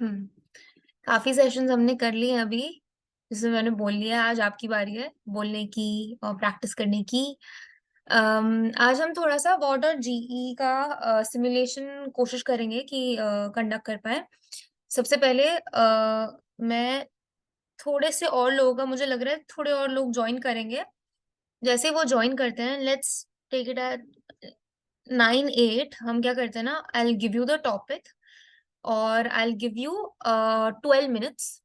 हम्म। काफी सेशंस हमने कर लिए हैं अभी, जिसमें मैंने बोल लिया आज आपकी बारी है बोलने की और प्रैक्टिस करने की। आज हम थोड़ा सा वाटर जीई का सिमुलेशन कोशिश करेंगे कि कंडक्ट कर पाए। सबसे पहले मैं थोड़े से और लोगों का, मुझे लग रहा है थोड़े और लोग ज्वाइन करेंगे। जैसे ही वो ज्वाइन करते हैं, लेट्स टेक इट एट 9-8। हम क्या करते हैं ना, I give you the topic और आई गिव यू 12 मिनट्स,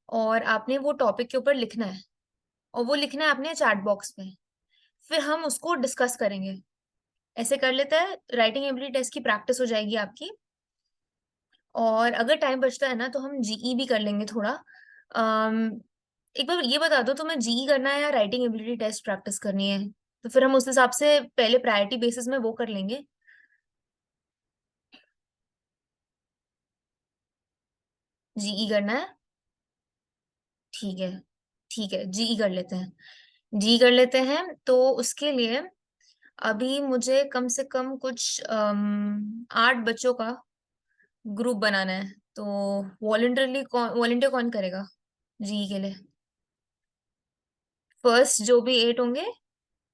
और आपने वो टॉपिक के ऊपर लिखना है, और वो लिखना है आपने चैट बॉक्स में। फिर हम उसको डिस्कस करेंगे। ऐसे कर लेते हैं, राइटिंग एबिलिटी टेस्ट की प्रैक्टिस हो जाएगी आपकी। और अगर टाइम बचता है ना तो हम जीई भी कर लेंगे थोड़ा। एक बार ये बता दो, तुम्हें जीई करना है या राइटिंग एबिलिटी टेस्ट प्रैक्टिस करनी है? तो फिर हम उस हिसाब से पहले प्रायोरिटी बेसिस में वो कर लेंगे। जीई करना है? ठीक है, ठीक है, जीई कर लेते हैं। जी कर लेते हैं, तो उसके लिए अभी मुझे कम से कम कुछ 8 बच्चों का ग्रुप बनाना है। तो वॉलंटियर कौन करेगा जी के लिए? फर्स्ट जो भी 8 होंगे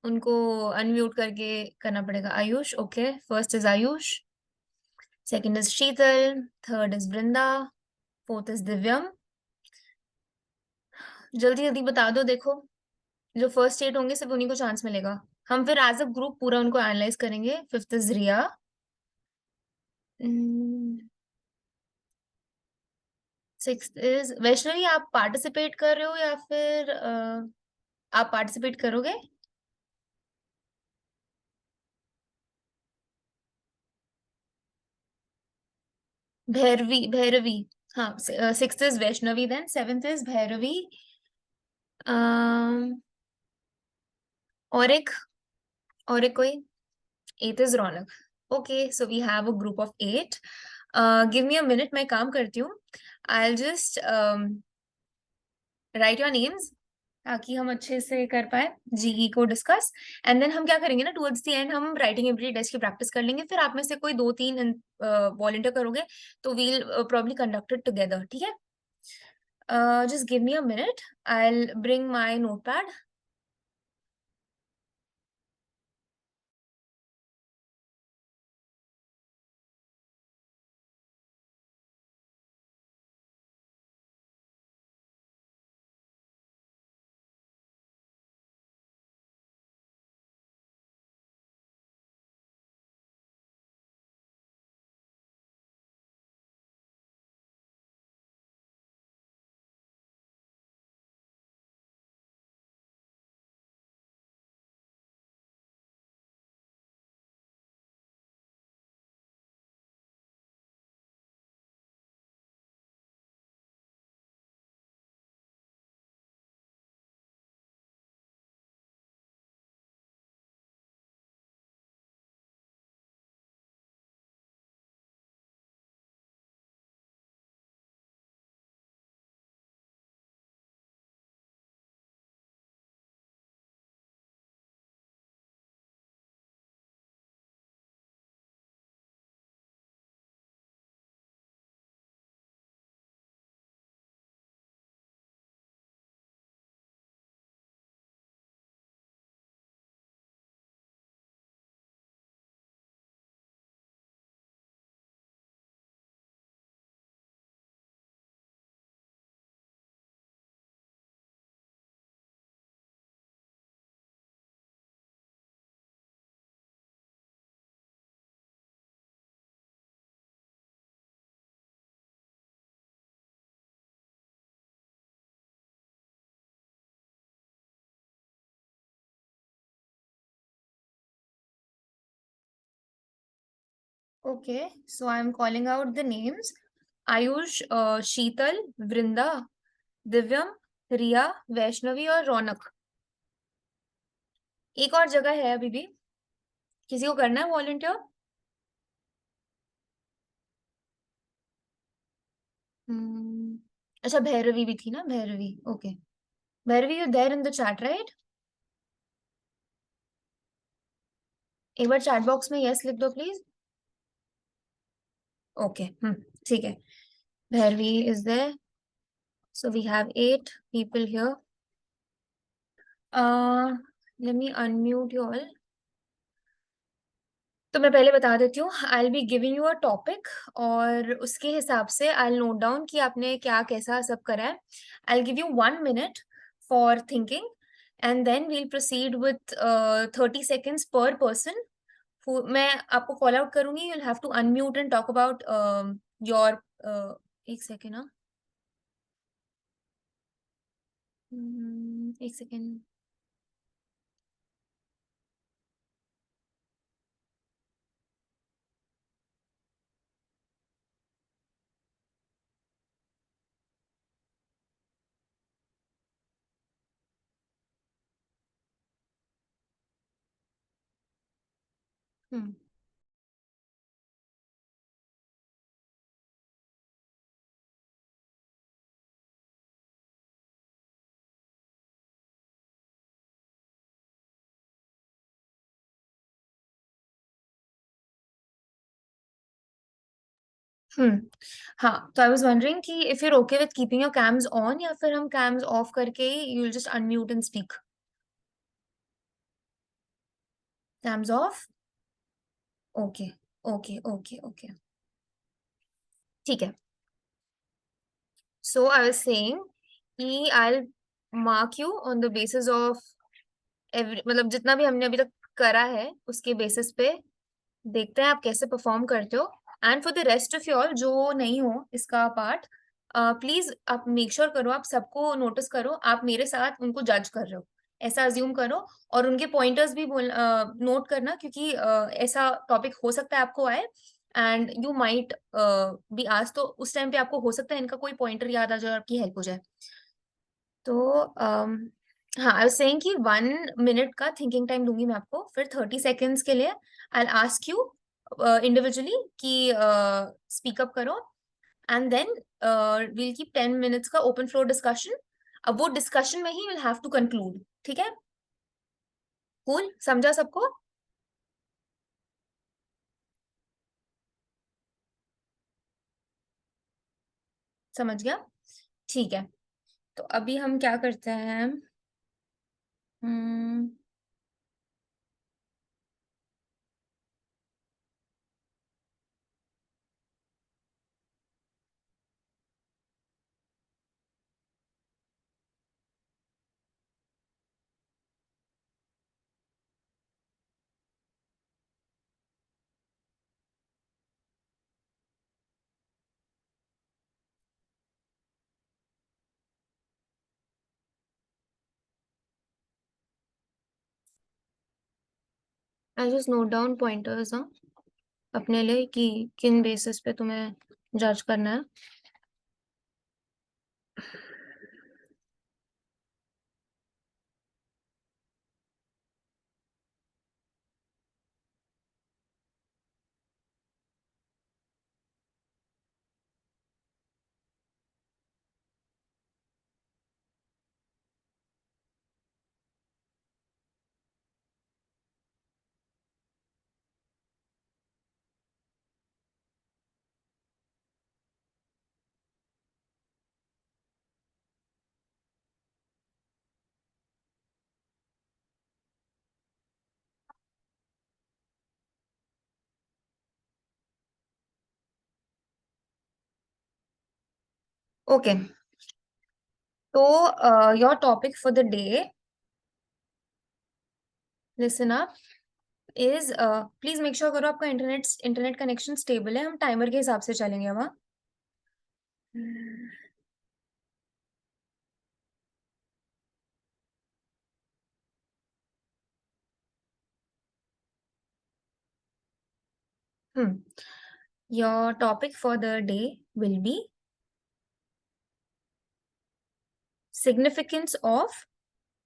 उनको अनम्यूट करके करना पड़ेगा। Ayush, okay, first is Ayush, second is Sheetal, third is Vrinda, fourth is Divyam. जल्दी जल्दी बता दो। देखो, जो फर्स्ट 8 होंगे सिर्फ उन्हीं को चांस मिलेगा। हम फिर एज अ ग्रुप पूरा उनको एनालाइज करेंगे। Fifth is Riya. Sixth is Vaishnavi. आप पार्टिसिपेट कर रहे हो या फिर आप पार्टिसिपेट करोगे? भैरवी, भैरवी। हाँ, sixth is Vaishnavi, then seventh is Bhairavi. Um, और एक कोई? Eight is Raunak. Okay, so we have a group of 8। Give me a minute, मैं काम करती हूँ। I just write your names ताकि हम अच्छे से कर पाए जीई को डिस्कस। एंड देन हम क्या करेंगे ना, टुवर्ड्स द एंड हम राइटिंग एबिलिटी टेस्ट की प्रैक्टिस कर लेंगे। फिर आप में से कोई 2-3 वॉलंटियर करोगे, तो we'll probably conduct it together, ठीक है? Just give me a minute, I will bring my notepad. Okay, so I am calling out the names. Ayush, Sheetal, Vrinda, Divyam, Riya, Vaishnavi और रौनक। एक और जगह है अभी भी, किसी को करना है वॉलंटियर? अच्छा, भैरवी भी थी ना, Bhairavi, okay. Bhairavi, you there in the chat, right? एक बार चैट बॉक्स में यस लिख दो प्लीज। ओके, ठीक है। Bharvi is there. So we have 8 people here. Let me unmute you all. तो मैं पहले बता देती हूँ, I will be giving you a topic और उसके हिसाब से आई विल नोट डाउन कि आपने क्या कैसा सब करा है. I will give you 1 minute for thinking and then we'll proceed with 30 seconds per person. मैं आपको कॉल आउट करूंगी, you will have to unmute and talk about your. एक सेकेंड. हाँ. 1 second. हम्म. हम्म. हाँ, तो आई वाज वंडरिंग कि if you're okay with keeping your cams on या फिर हम cams ऑफ करके you'll just unmute and speak. Cams off. Okay. Okay. Okay. Okay. ठीक है. सो आई वाज सेइंग कि I mark you on the basis of every, मतलब जितना भी हमने अभी तक करा है उसके बेसिस पे देखते हैं आप कैसे परफॉर्म करते हो. And for the rest of your जो नहीं हो इसका पार्ट, प्लीज आप मेक श्योर करो, आप सबको नोटिस करो, आप मेरे साथ उनको जज कर रहे हो ऐसा अज्यूम करो. और उनके पॉइंटर्स भी बोल नोट करना, क्योंकि ऐसा टॉपिक हो सकता है आपको आए एंड यू माइट बी आज, तो उस टाइम पे आपको हो सकता है इनका कोई पॉइंटर याद आ जाए और आपकी हेल्प हो जाए. तो हाँ, आई वाज सेइंग कि 1 minute का थिंकिंग टाइम दूंगी मैं आपको, फिर 30 seconds के लिए आई आस्क यू इंडिविजुअली कि स्पीक अप करो. And then we'll keep 10 minutes का ओपन फ्लोर डिस्कशन. अब वो डिस्कशन में ही विल हैव टू कंक्लूड. ठीक है. कूल, समझा सबको? समझ गया. ठीक है. तो अभी हम क्या करते हैं. I just note down pointers अपने लिए कि किन बेसिस पे तुम्हें जज करना है. ओके. तो your topic for the day, listen up, is please make sure करो आपका इंटरनेट कनेक्शन स्टेबल है. हम टाइमर के हिसाब से चलेंगे अब. हाँ? Hmm. Your topic for the day will be significance of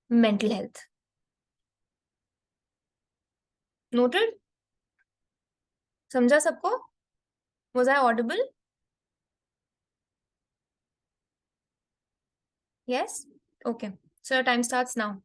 mental health. Noted? समझा सबको? Was I audible? Yes. Okay. So time starts now.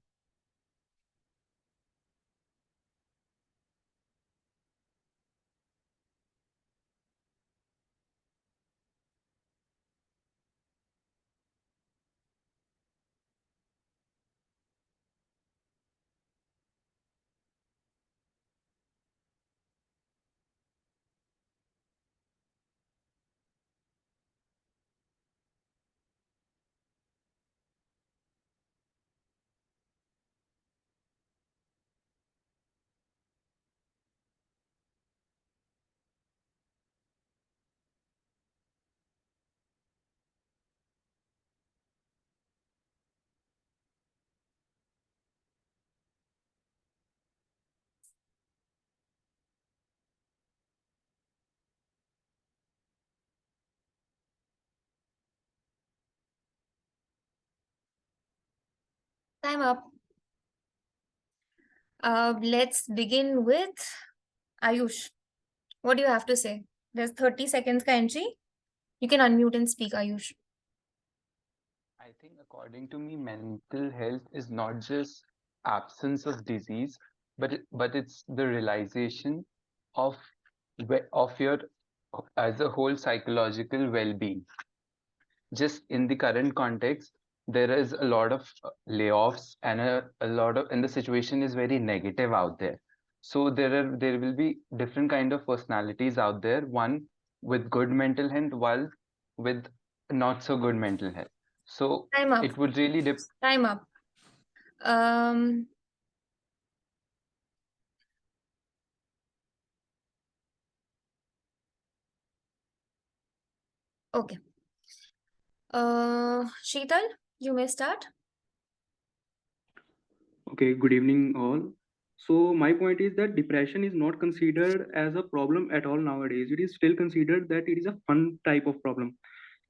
Time up. Let's begin with Ayush. What do you have to say? There's 30 seconds ka entry. You can unmute and speak, Ayush. I think, according to me, mental health is not just absence of disease, but it's the realization of of your as a whole psychological well-being. Just in the current context, there is a lot of layoffs and a lot of, and the situation is very negative out there. So there will be different kind of personalities out there. One with good mental health, while with not so good mental health. So Time up. it would really Time up. Okay. Sheetal, you may start. Okay, good evening, all. So, my point is that depression is not considered as a problem at all nowadays. It is still considered that it is a fun type of problem.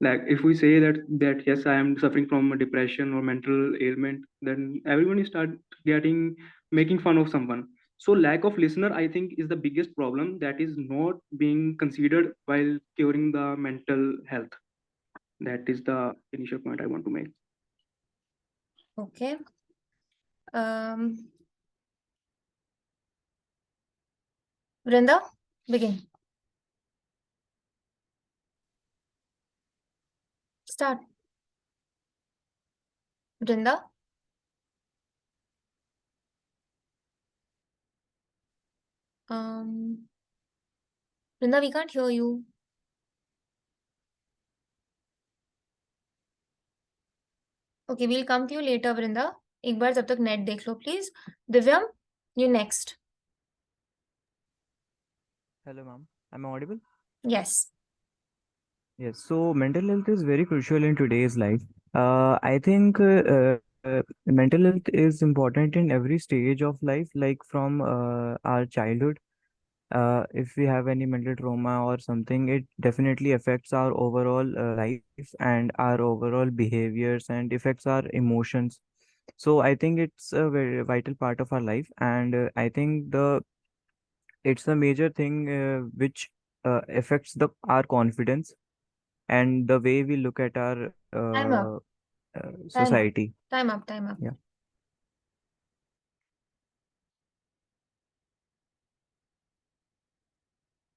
Like if we say that yes, I am suffering from a depression or mental ailment, then everyone is start getting making fun of someone. So, lack of listener, I think, is the biggest problem that is not being considered while curing the mental health. That is the initial point I want to make. Okay. Vrinda, begin. Start. Vrinda. Vrinda, we can't hear you. Okay, we'll come to you later, Vrinda. एक बार जब तक net देख लो, please. Divyam, you next. Hello, ma'am. Am I audible? Yes. Yes. So mental health is very crucial in today's life. I think mental health is important in every stage of life, like from our childhood. If we have any mental trauma or something, it definitely affects our overall life and our overall behaviors and affects our emotions. So I think it's a very vital part of our life, and I think the it's a major thing which affects the our confidence and the way we look at our Time up. Time up. society. Time up. Time up. Yeah.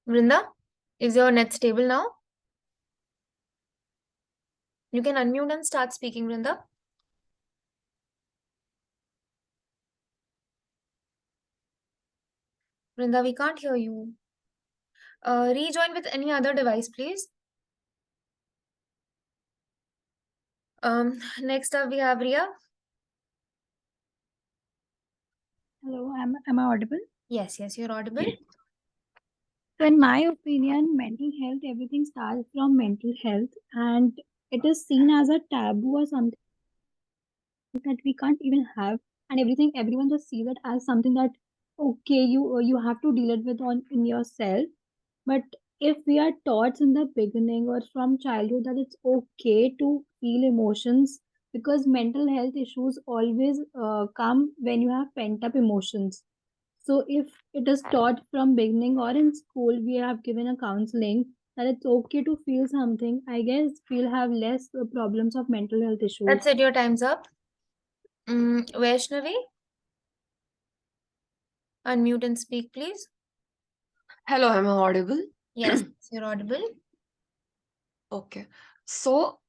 Vrinda, is your net stable now? You can unmute and start speaking, Vrinda. Vrinda, we can't hear you. Rejoin with any other device, please. Next up we have Ria. Hello, am I audible? Yes, you're audible. So, in my opinion, mental health, everything starts from mental health, and it is seen as a taboo or something that we can't even have, and everyone just sees it as something that okay, you have to deal it with on in yourself. But if we are taught in the beginning or from childhood that it's okay to feel emotions, because mental health issues always come when you have pent up emotions. So if it is taught from beginning or in school, we have given a counseling that it's okay to feel something, I guess we'll have less problems of mental health issues. That's it, your time's up. Vaishnavi, unmute and speak, please. Hello, am I audible? Yes, you're audible. Okay. So,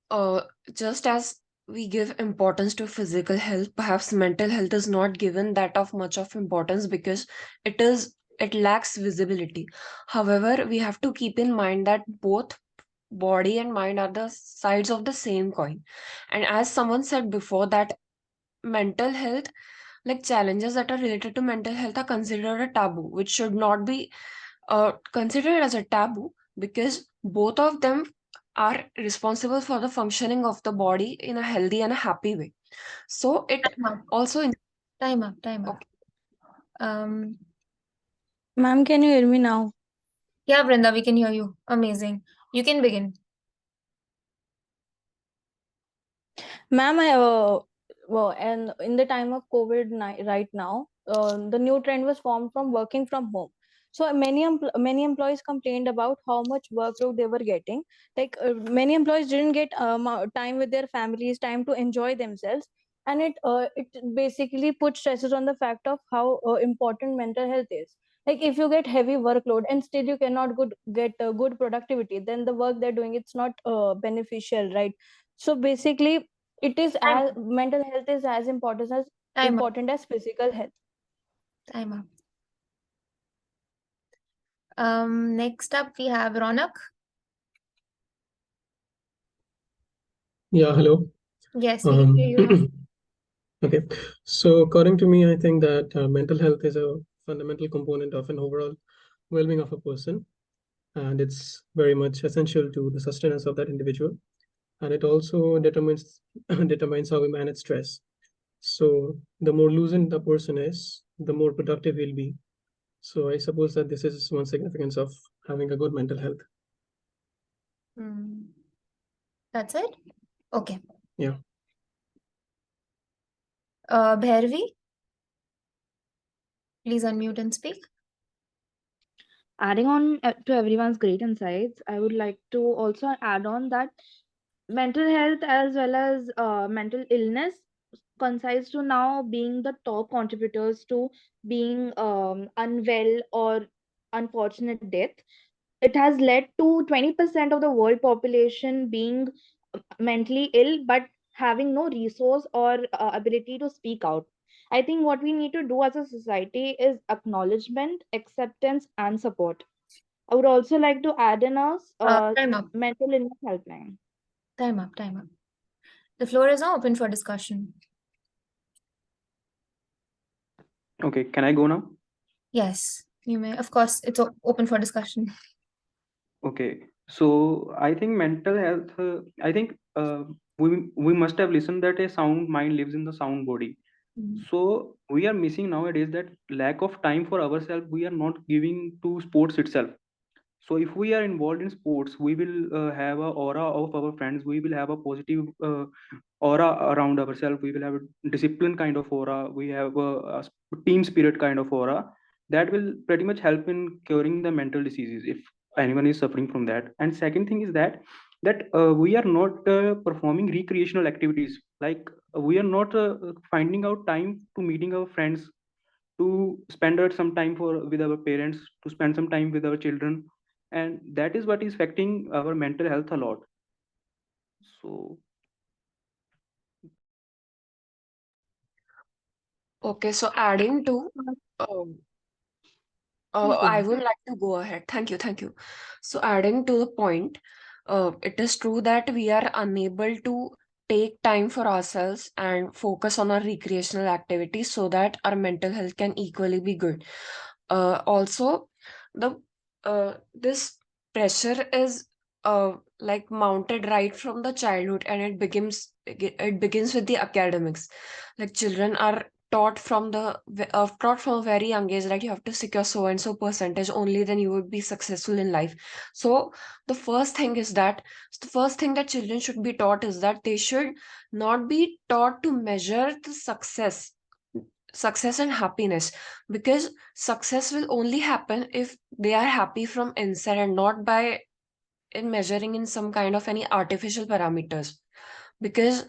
just as we give importance to physical health, perhaps mental health is not given that of much of importance because it lacks visibility. However, we have to keep in mind that both body and mind are the sides of the same coin. And as someone said before, that mental health, like challenges that are related to mental health, are considered a taboo, which should not be considered as a taboo because both of them are responsible for the functioning of the body in a healthy and a happy way. So it Time up. also Time up. Okay. Ma'am, can you hear me now? Yeah, Vrinda, we can hear you. Amazing. You can begin. Ma'am, well, and in the time of right now, the new trend was formed from working from home. So many employees complained about how much workload they were getting. Like many employees didn't get time with their families, time to enjoy themselves, and it basically put stresses on the fact of how important mental health is. Like if you get heavy workload and still you cannot get good productivity, then the work they're doing, it's not beneficial, right? So basically it is Time as up. mental health is as Time up. important as physical health. Time up. Next up we have Ronak. Yeah, hello. Yes, we can hear you now. Okay, so according to me, I think that mental health is a fundamental component of an overall well-being of a person, and it's very much essential to the sustenance of that individual, and it also determines determines how we manage stress. So the more loosened the person is, the more productive he'll be. So I suppose that this is one significance of having a good mental health. That's it? Okay. Yeah. Bhairavi, please unmute and speak. Adding on to everyone's great insights, I would like to also add on that mental health as well as mental illness coincides to now being the top contributors to being unwell or unfortunate death. It has led to 20% of the world population being mentally ill but having no resource or ability to speak out. I think what we need to do as a society is acknowledgement, acceptance, and support. I would also like to add in a Time up. mental illness helpline. Time up. Time up. The floor is now open for discussion. Okay, can I go now? Yes, you may. Of course, it's open for discussion. Okay, so I think mental health. I think we must have listened that a sound mind lives in the sound body. So we are missing nowadays that lack of time for ourselves. We are not giving to sports itself. So if we are involved in sports, we will have a aura of our friends. We will have a positive aura around ourselves. We will have a discipline kind of aura. We have a team spirit kind of aura that will pretty much help in curing the mental diseases if anyone is suffering from that. And second thing is that we are not performing recreational activities. Like we are not finding out time to meeting our friends, to spend some time with our parents, to spend some time with our children, and that is what is affecting our mental health a lot. So Okay, so adding to, um, Please go I on. would like to go ahead. Thank you, thank you. So adding to the point, it is true that we are unable to take time for ourselves and focus on our recreational activities so that our mental health can equally be good. Also, the this pressure is like mounted right from the childhood, and it begins with the academics. Like children are taught from a very young age that you have to secure so and so percentage, only then you would be successful in life. So the first thing is that the first thing that children should be taught is that they should not be taught to measure the success and happiness, because success will only happen if they are happy from inside and not by in measuring in some kind of any artificial parameters. Because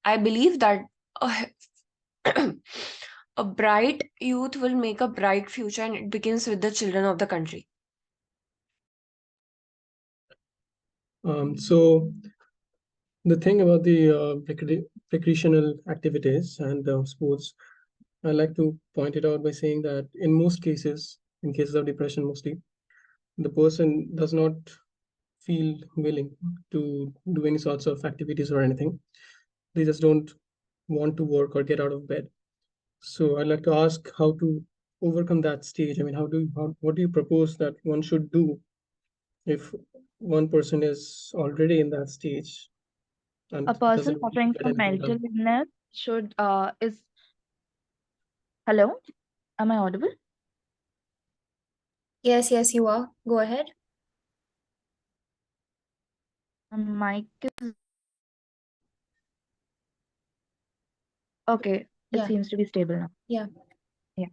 I believe that a, a bright youth will make a bright future, and it begins with the children of the country. So the thing about the recreational activities and sports, I like to point it out by saying that in most cases, in cases of depression mostly, the person does not feel willing to do any sorts of activities or anything. They just don't want to work or get out of bed. So I'd like to ask how to overcome that stage. I mean, what do you propose that one should do if one person is already in that stage A and person doesn't want to suffering get from anything mental done? illness should is hello, am I audible? Yes, yes, you are. Go ahead. Mic is Okay, it Yeah. seems to be stable now. Yeah. Yeah.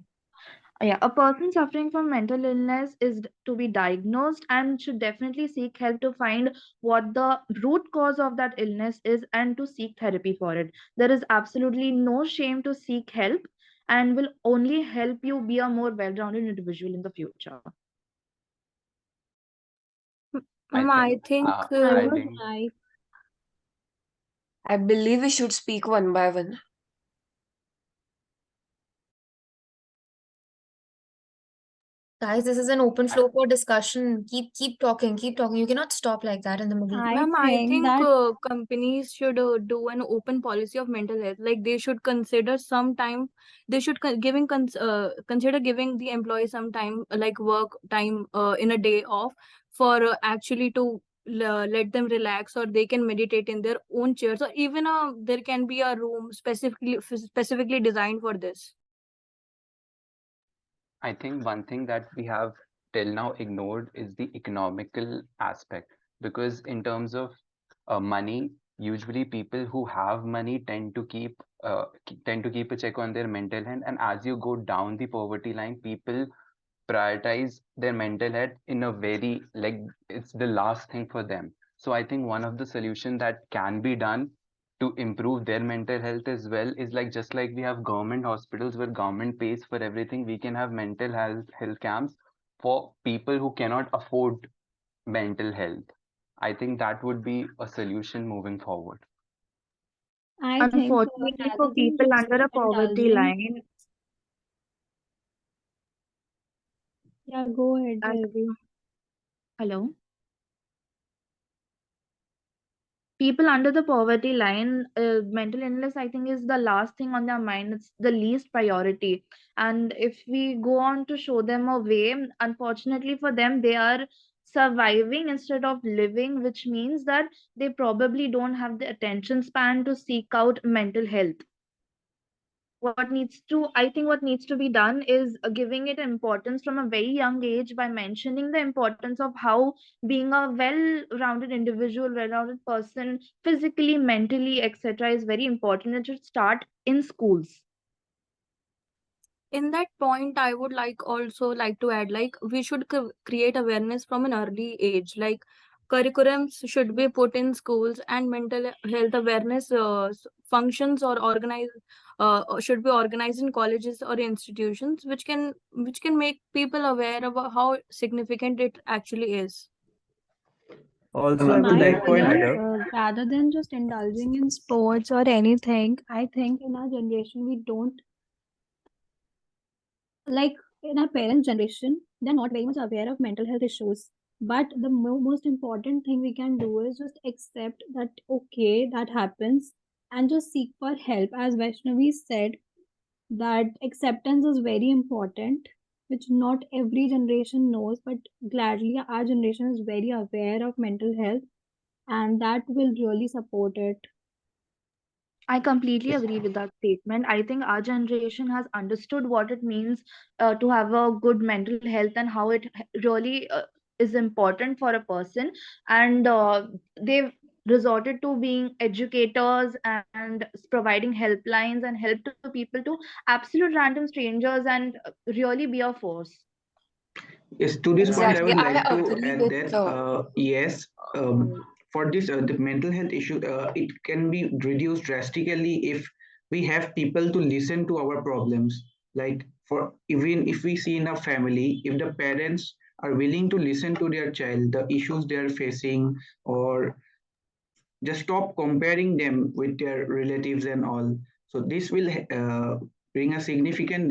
Yeah, a person suffering from mental illness is to be diagnosed and should definitely seek help to find what the root cause of that illness is and to seek therapy for it. There is absolutely no shame to seek help and will only help you be a more well-rounded individual in the future. I I think think I would adding like I believe we should speak one by one. Guys, this is an open floor for discussion. Keep talking, keep talking. You cannot stop like that in the middle. I Ma'am, I think think that companies should do an open policy of mental health. Like they should consider some time. They should consider giving the employee some time, like work time, in a day off for actually to let them relax, or they can meditate in their own chairs, or even there can be a room specifically designed for this. I think one thing that we have till now ignored is the economical aspect, because in terms of money, usually people who have money tend to keep a check on their mental health, and as you go down the poverty line, people prioritize their mental health in a very, like, it's the last thing for them. So I think one of the solution that can be done to improve their mental health as well is, like, just like we have government hospitals where government pays for everything, we can have mental health camps for people who cannot afford mental health. I think that would be a solution moving forward. I think Unfortunately, for rather than people just under a poverty indulging, line, yeah, go ahead, and Delvi. hello, people under the poverty line, mental illness, I think, is the last thing on their mind. It's the least priority. And if we go on to show them a way, unfortunately for them, they are surviving instead of living, which means that they probably don't have the attention span to seek out mental health. What needs to be done is giving it importance from a very young age by mentioning the importance of how being a well-rounded individual, well-rounded person, physically, mentally, etc., is very important. It should start in schools. In that point, I would like to add, like we should create awareness from an early age. Like curriculums should be put in schools, and mental health awareness functions or should be organized in colleges or institutions, which can make people aware about how significant it actually is. Also, I In would my like to add opinion, up. rather than just indulging in sports or anything, I think in our generation we don't like in our parents' generation, they're not very much aware of mental health issues. But the most important thing we can do is just accept that okay, that happens, and just seek for help. As Vaishnavi said, that acceptance is very important, which not every generation knows, but gladly our generation is very aware of mental health, and that will really support it. I completely agree with that statement. I think our generation has understood what it means to have a good mental health and how it really is important for a person. And they've resorted to being educators and providing helplines and help to people, to absolute random strangers, and really be a force. Yes, to this point, I Exactly. would I like to agree add with that yes, for this the mental health issue, it can be reduced drastically if we have people to listen to our problems. Like, for even if we see in a family, if the parents are willing to listen to their child, the issues they are facing, or just stop comparing them with their relatives and all. So this will bring a significant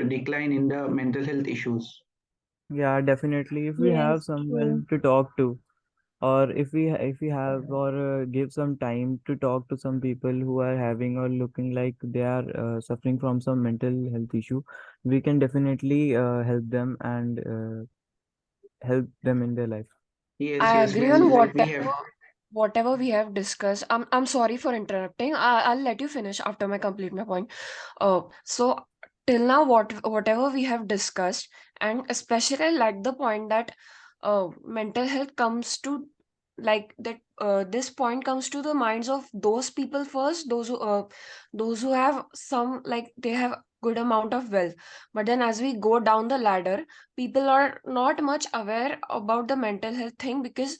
decline in the mental health issues. Yeah, definitely. If we Yes, have someone true. to talk to, or if we have or give some time to talk to some people who are having or looking like they are suffering from some mental health issue, we can definitely help them and help them in their life. Yes, I yes. agree on When like we have whatever we have discussed. I'm sorry for interrupting. I'll let you finish after I complete my point. So till now, whatever we have discussed, and especially I like the point that mental health comes to like that this point comes to the minds of those people first, those who have some, like they have good amount of wealth. But then as we go down the ladder, people are not much aware about the mental health thing because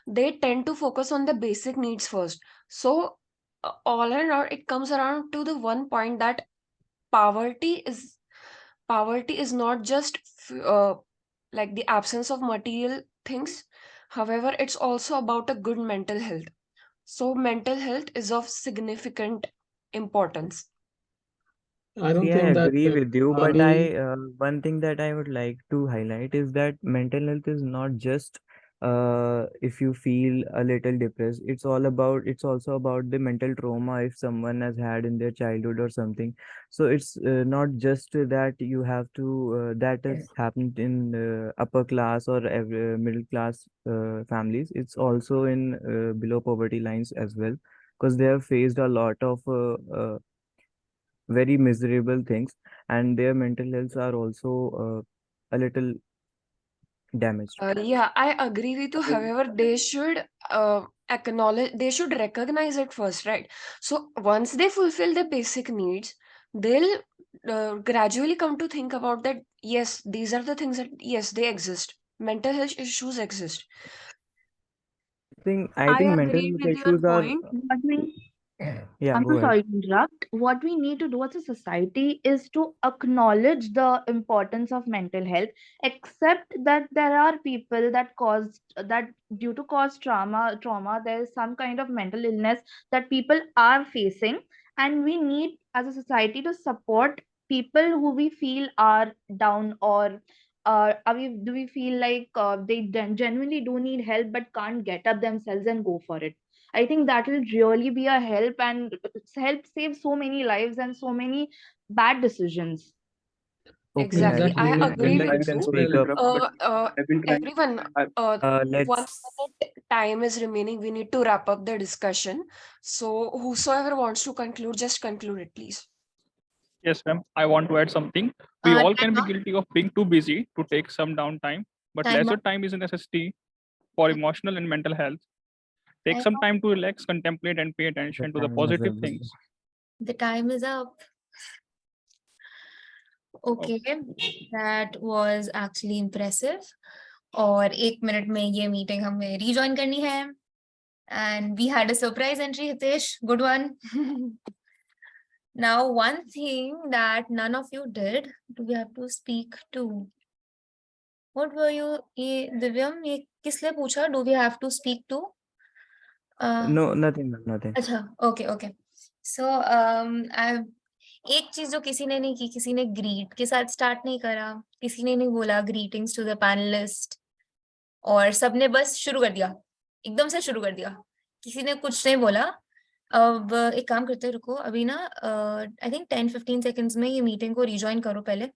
they tend to focus on the basic needs first. So all in all, it comes around to the one point that poverty is poverty is not just like the absence of material things. However, it's also about a good mental health. So mental health is of significant importance. I don't See, I think that agree with you, but money. one thing that I would like to highlight is that mental health is not just if you feel a little depressed. It's also about the mental trauma if someone has had in their childhood or something. So it's not just that you have to that has happened in upper class or middle class families. It's also in below poverty lines as well, because they have faced a lot of very miserable things, and their mental health are also a little damaged. Yeah, I agree with you. However, they should acknowledge, they should recognize it first, right? So once they fulfill their basic needs, they'll gradually come to think about that. Yes, these are the things that, yes, they exist. Mental health issues exist. I think I mental agree health with your issues are point. What we yeah, I'm go so ahead. sorry to interrupt. What we need to do as a society is to acknowledge the importance of mental health, accept that there are people that caused that due to cause trauma, there is some kind of mental illness that people are facing, and we need as a society to support people who we feel are down, or do we feel like they genuinely do need help but can't get up themselves and go for it. I think that will really be a help and help save so many lives and so many bad decisions. Okay, I Exactly. Exactly. I think When agree mental with I health am you. is sorry well, to interrupt, but I've been trying. Everyone, I, 1 minute let's time is remaining. We need to wrap up the discussion. So whosoever wants to conclude, just conclude it, please. Yes, ma'am. I want to add something. We all can be guilty of being too busy to take some downtime, but Time leisure up. time is a necessity for emotional and mental health. Take Time some up. time to relax, contemplate, and pay the attention to the time is positive up. things. The time is up. Oh, Okay, that was actually impressive. और 1 minute में ये meeting हमें rejoin करनी है. And we had a surprise entry, Hitesh. Good one. Now, one thing that none of you did, do we have to speak to? What were you, ये दिव्यम, ये किस लिए पूछा? Do we have to speak to? No, nothing, ma'am, nothing. अच्छा, okay, okay. So, एक चीज जो किसी ने नहीं की, किसी ने ग्रीट के साथ स्टार्ट नहीं करा, किसी ने नहीं बोला ग्रीटिंग्स टू द पैनलिस्ट, और सबने बस शुरू कर दिया, एकदम से शुरू कर दिया, किसी ने कुछ नहीं बोला. अब एक काम करते हैं, रुको अभी ना, आई थिंक 10-15 सेकंड्स में ये मीटिंग को रिजॉइन करो पहले,